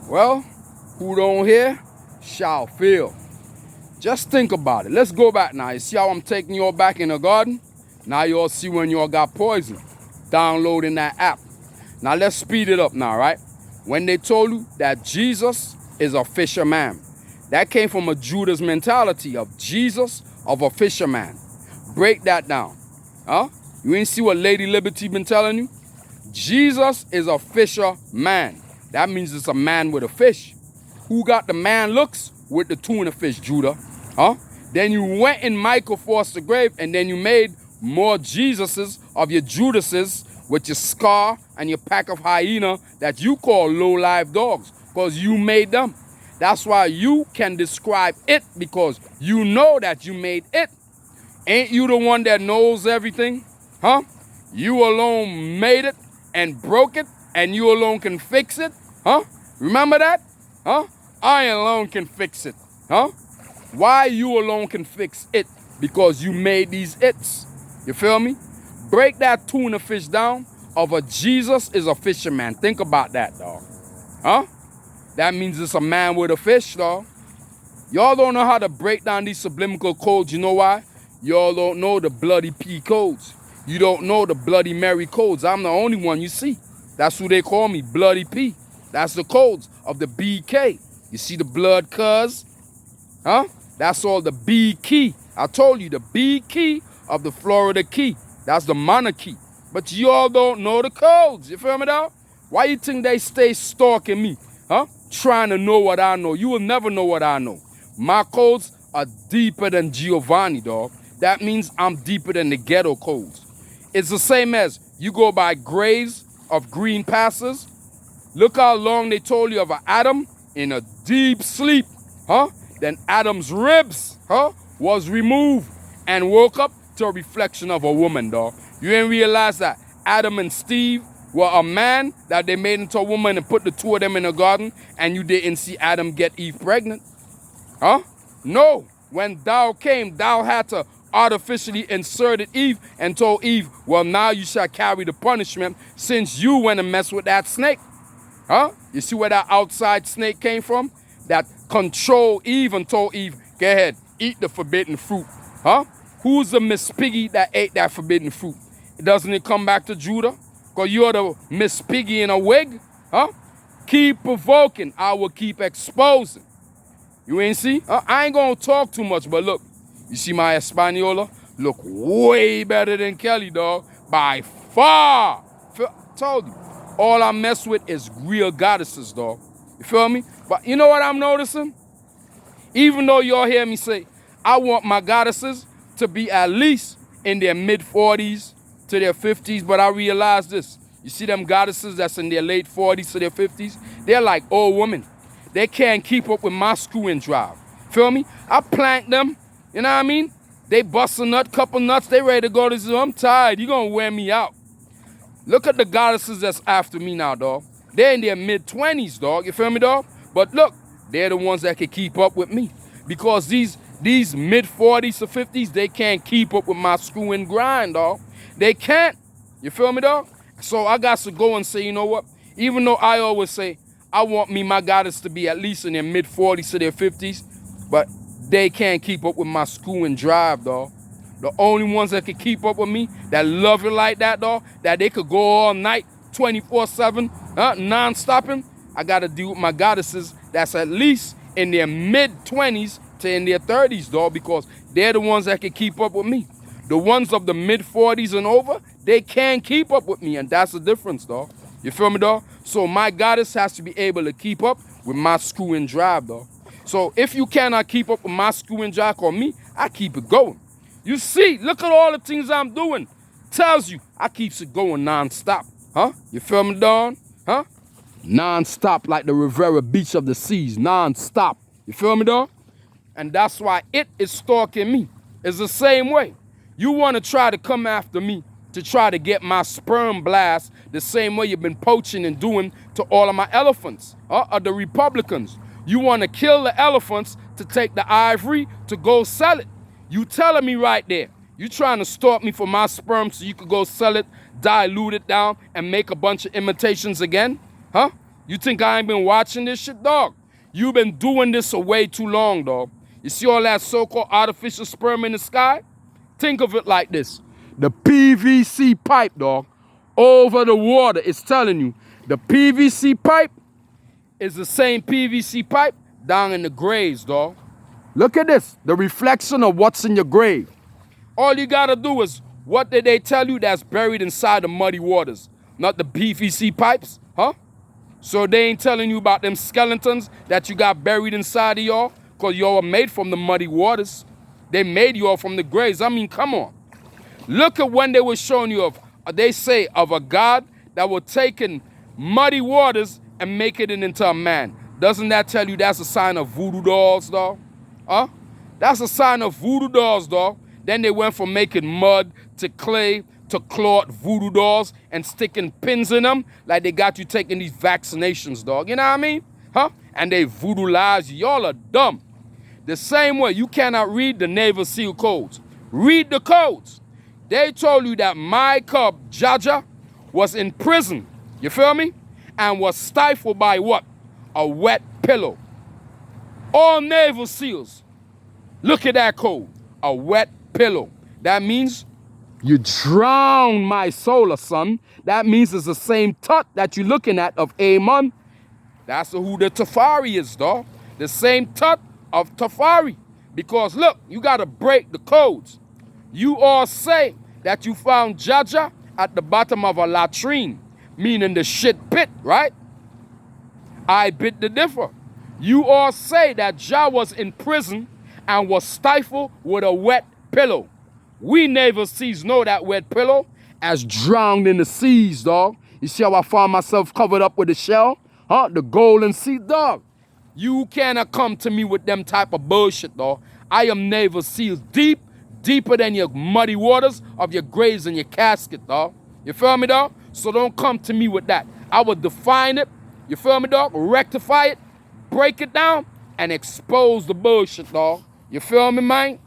Well, who don't hear shall feel. Just think about it. Let's go back now. You see how I'm taking you all back in the garden? Now you all see when you all got poison. Downloading that app. Now let's speed it up now, right? When they told you that Jesus is a fisherman, that came from a Judas mentality of Jesus of a fisherman. Break that down. Huh? You ain't see what Lady Liberty been telling you? Jesus is a fisherman. That means it's a man with a fish. Who got the man looks with the tuna fish, Judah? Huh? Then you went in Michael Foster grave and then you made more Jesuses of your Judases with your scar and your pack of hyena that you call low-life dogs because you made them. That's why you can describe it because you know that you made it. Ain't you the one that knows everything? Huh? You alone made it and broke it and you alone can fix it? Huh? Remember that? Huh? I alone can fix it. Huh? Why you alone can fix it? Because you made these its. You feel me? Break that tuna fish down of a Jesus is a fisherman. Think about that, dog. Huh? That means it's a man with a fish, dog. Y'all don't know how to break down these subliminal codes. You know why? Y'all don't know the bloody P codes. You don't know the bloody Mary codes. I'm the only one you see. That's who they call me, Bloody P. That's the codes of the BK. You see the blood cuz? Huh? That's all the B key. I told you, the B key of the Florida key. That's the monarchy. But you all don't know the codes. You feel me, dog? Why you think they stay stalking me? Huh? Trying to know what I know. You will never know what I know. My codes are deeper than Giovanni, dog. That means I'm deeper than the ghetto codes. It's the same as you go by graves of green pastures. Look how long they told you of an Adam in a deep sleep, huh? Then Adam's ribs, huh, was removed and woke up to a reflection of a woman, dog. You didn't realize that Adam and Steve were a man that they made into a woman and put the two of them in a garden and you didn't see Adam get Eve pregnant? Huh? No. When thou came, thou had to artificially inserted Eve and told Eve, well, now you shall carry the punishment since you went and messed with that snake. Huh? You see where that outside snake came from? That controlled Eve and told Eve, go ahead, eat the forbidden fruit. Huh? Who's the Miss Piggy that ate that forbidden fruit? Doesn't it come back to Judah? Because you're the Miss Piggy in a wig? Huh? Keep provoking, I will keep exposing. You ain't see? I ain't gonna talk too much, but look, you see my Española? Look way better than Kelly, dog. By far. Told you. All I mess with is real goddesses, dog. You feel me? But you know what I'm noticing? Even though y'all hear me say, I want my goddesses to be at least in their mid-40s to their 50s, but I realize this. You see them goddesses that's in their late 40s to their 50s? They're like old women. They can't keep up with my screw and drive. Feel me? I plant them, you know what I mean? They bust a nut, couple nuts, they ready to go to zoo. I'm tired, you gonna wear me out. Look at the goddesses that's after me now, dog. They're in their mid-20s, dog, you feel me, dog? But look, they're the ones that can keep up with me. Because these mid-40s to 50s, they can't keep up with my screw and grind, dog. They can't, you feel me, dog? So I got to go and say, you know what? Even though I always say, I want my goddess to be at least in their mid-40s to their 50s, but they can't keep up with my screw and drive, dog. The only ones that can keep up with me, that love it like that, dog, that they could go all night, 24/7, non-stopping, I got to deal with my goddesses that's at least in their mid-20s to in their 30s, dog, because they're the ones that can keep up with me. The ones of the mid-40s and over, they can't keep up with me, and that's the difference, dog. You feel me, dog? So my goddess has to be able to keep up with my screw and drive, dog. So if you cannot keep up with my screw and drive on me, I keep it going. You see, look at all the things I'm doing. Tells you, I keeps it going non-stop. Huh? You feel me, dog? Huh? Non-stop like the Rivera Beach of the Seas. Non-stop. You feel me, dog? And that's why it is stalking me. It's the same way. You want to try to come after me to try to get my sperm blast the same way you've been poaching and doing to all of my elephants, the Republicans. You want to kill the elephants to take the ivory to go sell it. You telling me right there, you trying to stalk me for my sperm so you could go sell it, dilute it down, and make a bunch of imitations again? Huh? You think I ain't been watching this shit, dog? You've been doing this for way too long, dog. You see all that so-called artificial sperm in the sky? Think of it like this. The PVC pipe, dog, over the water is telling you the PVC pipe is the same PVC pipe down in the graves, dog. Look at this, the reflection of what's in your grave. All you gotta do is, what did they tell you that's buried inside the muddy waters? Not the PVC pipes, huh? So they ain't telling you about them skeletons that you got buried inside of y'all? Because y'all were made from the muddy waters. They made y'all from the graves. I mean, come on. Look at when they were showing you of, they say, of a God that was taking muddy waters and making it into a man. Doesn't that tell you that's a sign of voodoo dolls, dog? Huh? That's a sign of voodoo dolls, dog. Then they went from making mud to clay to cloth voodoo dolls and sticking pins in them like they got you taking these vaccinations, dog. You know what I mean? Huh? And they voodoo lies. Y'all are dumb. The same way you cannot read the Naval SEAL codes. Read the codes. They told you that my cub, Jaja, was in prison. You feel me? And was stifled by what? A wet pillow. All Naval SEALs, look at that code. A wet pillow. That means you drown my solar son. That means it's the same tut that you're looking at of Amon. That's who the Tafari is, dog. The same tut of Tafari. Because look, you got to break the codes. You all say that you found Jaja at the bottom of a latrine, meaning the shit pit, right? I bit the differ. You all say that Ja was in prison and was stifled with a wet pillow. We Naval Seas know that wet pillow as drowned in the seas, dog. You see how I found myself covered up with the shell? Huh? The golden sea, dog. You cannot come to me with them type of bullshit, dog. I am Naval SEALs deep, deeper than your muddy waters of your graves and your casket, dog. You feel me, dog? So don't come to me with that. I will define it, you feel me, dog? Rectify it, break it down, and expose the bullshit, dog. You feel me, man?